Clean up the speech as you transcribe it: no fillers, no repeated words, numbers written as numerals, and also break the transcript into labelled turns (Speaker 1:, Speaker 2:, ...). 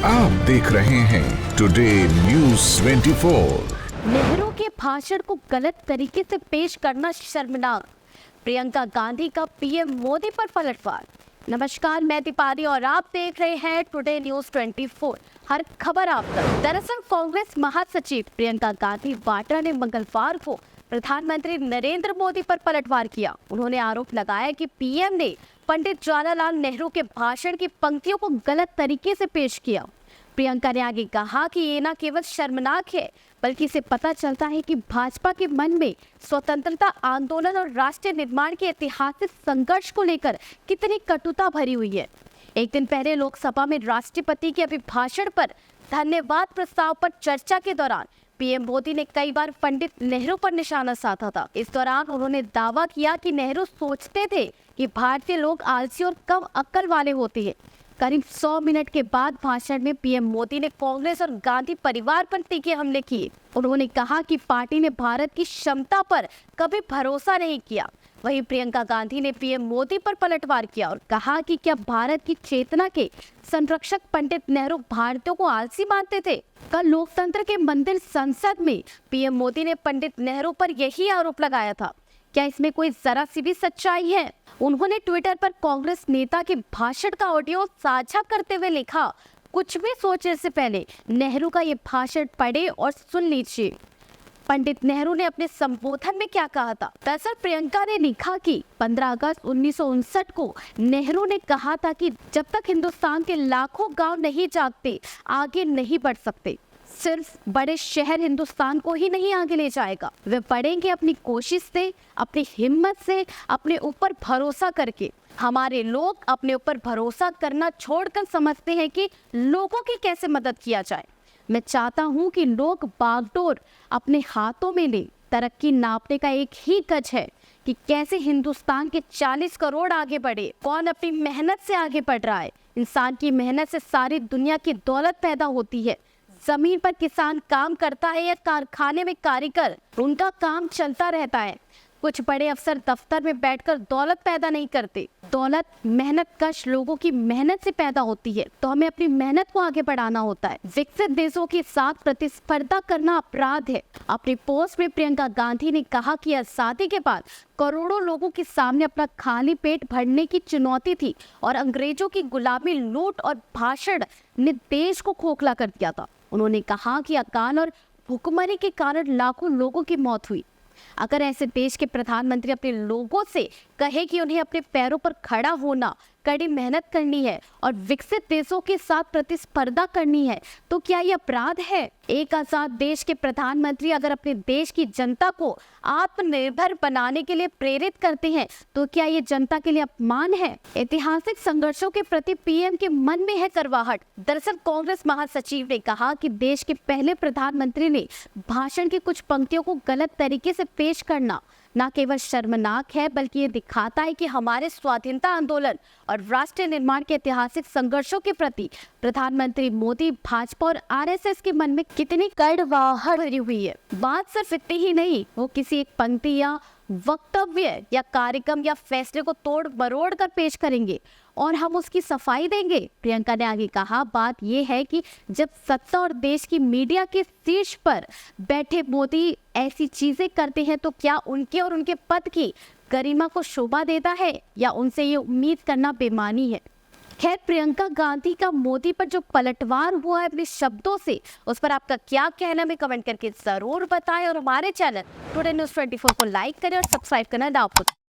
Speaker 1: आप देख रहे हैं टुडे न्यूज़ 24।
Speaker 2: नेहरू के भाषण को गलत तरीके से पेश करना शर्मनाक, प्रियंका गांधी का पीएम मोदी पर पलटवार। नमस्कार, मैं दीपाली और आप देख रहे हैं टुडे न्यूज़ 24। हर खबर आप तक। दरअसल कांग्रेस महासचिव प्रियंका गांधी वाड्रा ने मंगलवार को प्रधानमंत्री नरेंद्र मोदी पर पलटवार किया। उन्होंने आरोप लगाया कि पीएम ने पंडित जवाहरलाल नेहरू के भाषण की पंक्तियों को गलत तरीके से पेश किया। प्रियंका ने आगे कहा कि ये न केवल शर्मनाक है, बल्कि इसे पता चलता है कि भाजपा के मन में स्वतंत्रता आंदोलन और राष्ट्र निर्माण के ऐतिहासिक संघर्ष को लेकर कितनी कटुता भरी हुई है। एक दिन पहले लोकसभा में राष्ट्रपति के अभिभाषण पर धन्यवाद प्रस्ताव पर चर्चा के दौरान पीएम मोदी ने कई बार पंडित नेहरू पर निशाना साधा था। इस दौरान उन्होंने दावा किया कि नेहरू सोचते थे कि भारतीय लोग आलसी और कम अक्ल वाले होते हैं। करीब 100 मिनट के बाद भाषण में पीएम मोदी ने कांग्रेस और गांधी परिवार पर तीखे हमले किए। उन्होंने कहा कि पार्टी ने भारत की क्षमता पर कभी भरोसा नहीं किया। वहीं प्रियंका गांधी ने पीएम मोदी पर पलटवार किया और कहा कि क्या भारत की चेतना के संरक्षक पंडित नेहरू भारतीयों को आलसी मानते थे। कल लोकतंत्र के मंदिर संसद में पीएम मोदी ने पंडित नेहरू पर यही आरोप लगाया था। क्या इसमें कोई जरा सी भी सच्चाई है? उन्होंने ट्विटर पर कांग्रेस नेता के भाषण का ऑडियो साझा करते हुए लिखा, कुछ भी सोचने से पहले नेहरू का ये भाषण पढ़े और सुन लीजिए। पंडित नेहरू ने अपने संबोधन में क्या कहा था? दरअसल प्रियंका ने लिखा कि 15 अगस्त 1959 को नेहरू ने कहा था कि जब तक हिंदुस्तान के लाखों गांव नहीं जागते, आगे नहीं बढ़ सकते। सिर्फ बड़े शहर हिंदुस्तान को ही नहीं आगे ले जाएगा, वे बढ़ेंगे अपनी कोशिश से, अपनी हिम्मत से, अपने ऊपर भरोसा करके। हमारे लोग अपने ऊपर भरोसा करना छोड़कर समझते हैं कि लोगों की कैसे मदद किया जाए। मैं चाहता हूं कि लोग बागडोर अपने हाथों में लें। तरक्की नापने का एक ही गज है कि कैसे हिंदुस्तान के 40 करोड़ आगे बढ़े, कौन अपनी मेहनत से आगे बढ़ रहा है। इंसान की मेहनत से सारी दुनिया की दौलत पैदा होती है। जमीन पर किसान काम करता है या कारखाने में कारीगर, उनका काम चलता रहता है। कुछ बड़े अफसर दफ्तर में बैठकर दौलत पैदा नहीं करते। दौलत मेहनत कश लोगों की मेहनत से पैदा होती है, तो हमें अपनी मेहनत को आगे बढ़ाना होता है। विकसित देशों के साथ प्रतिस्पर्धा करना अपराध है। अपनी पोस्ट में प्रियंका गांधी ने कहा कि आजादी के बाद करोड़ों लोगों के सामने अपना खाली पेट भरने की चुनौती थी और अंग्रेजों की गुलामी, लूट और भाषण ने देश को खोखला कर दिया था। उन्होंने कहा कि अकाल और भुखमरी के कारण लाखों लोगों की मौत हुई। अगर ऐसे देश के प्रधानमंत्री अपने लोगों से कहे कि उन्हें अपने पैरों पर खड़ा होना, कड़ी मेहनत करनी है और विकसित देशों के साथ प्रतिस्पर्धा करनी है, तो क्या ये अपराध है? एक आजाद देश के प्रधानमंत्री अगर अपने देश की जनता को आत्मनिर्भर बनाने के लिए प्रेरित करते हैं, तो क्या ये जनता के लिए अपमान है? ऐतिहासिक संघर्षों के प्रति पीएम के मन में है करवाहट। दरअसल कांग्रेस महासचिव ने कहा कि देश के पहले प्रधानमंत्री ने भाषण की कुछ पंक्तियों को गलत तरीके से पेश करना न केवल शर्मनाक है, बल्कि ये दिखाता है कि हमारे स्वाधीनता आंदोलन और राष्ट्र निर्माण के ऐतिहासिक संघर्षों के प्रति प्रधानमंत्री मोदी, भाजपा और आरएसएस के मन में कितनी कड़वाहट भरी हुई है। बात सिर्फ इतनी ही नहीं, वो किसी एक पंक्ति या वक्तव्य या कार्यक्रम या फैसले को तोड़ मरोड़ कर पेश करेंगे और हम उसकी सफाई देंगे। प्रियंका ने आगे कहा, बात यह है कि जब सत्ता और देश की मीडिया के शीर्ष पर बैठे मोदी ऐसी चीजें करते हैं, तो क्या उनके और उनके पद की गरिमा को शोभा देता है या उनसे ये उम्मीद करना बेमानी है? खैर, प्रियंका गांधी का मोदी पर जो पलटवार हुआ है अपने शब्दों से, उस पर आपका क्या कहना है कमेंट करके जरूर बताएं और हमारे चैनल टुडे न्यूज़ 24 को लाइक करें और सब्सक्राइब करना ना भूलें।